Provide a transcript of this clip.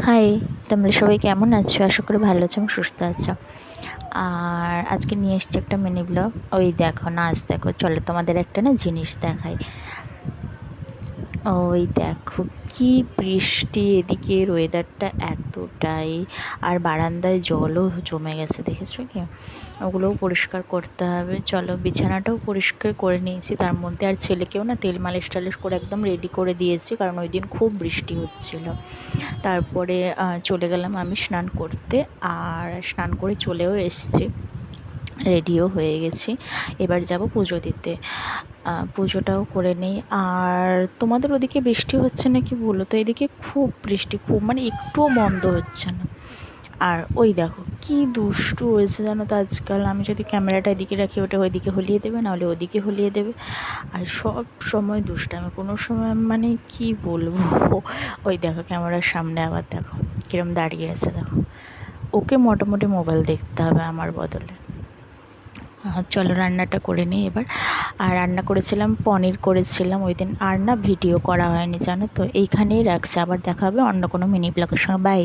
High, তোমরা সবাই কেমন আছো? আশা করি ভালো আছো এবং সুস্থ আছো। আর আজকে নিয়ে এসেছি একটা মিনি ব্লগ। ওই দেখো নাচ, দেখো চলো তোমাদের একটা না জিনিস দেখাই। ওই দেখো কি বৃষ্টি, এদিকে ওয়েদারটা এতটাই, আর বারান্দায় জলও জমে গেছে, দেখেছো কি? ওগুলোও পরিষ্কার করতে হবে। চলো, বিছানাটাও পরিষ্কার করে নিয়েছি তার মধ্যে, আর ছেলেকেও না তেল মালিশ টালিশ করে একদম রেডি করে দিয়েছি, কারণ ওই দিন খুব বৃষ্টি হচ্ছিল। তারপরে চলে গেলাম আমি স্নান করতে, আর স্নান করে চলেও এসেছি, রেডিও হয়ে গেছি। এবার যাব পুজো দিতে, পুজোটাও করে নিই। আর তোমাদের ওদিকে বৃষ্টি হচ্ছে নাকি বলো তো? এদিকে খুব বৃষ্টি, খুব মানে একটুও বন্ধ হচ্ছে না। আর ওই দেখো কি দুষ্টু হয়েছে জানো তো আজকাল। আমি যদি ক্যামেরাটা এদিকে রাখি, ওটা ওইদিকে হলিয়ে দেবে, নাহলে ওদিকে হলিয়ে দেবে। আর সব সময় দুষ্টামি, কোনো সময় মানে কি বলবো। ওই দেখো ক্যামেরার সামনে আবার দেখো কিরম দাঁড়িয়ে আছে, দেখো। ওকে মোটামুটি মোবাইল দেখতে হবে আমার বদলে। চলো রান্নাটা করে নিই এবার। আর রান্না করেছিলাম, পনির করেছিলাম ওই দিন। আর না ভিডিও করা হয়নি জানো তো, এইখানেই রাখছি। আবার দেখা হবে অন্য কোনো মিনি ব্লগের সঙ্গে। বাই।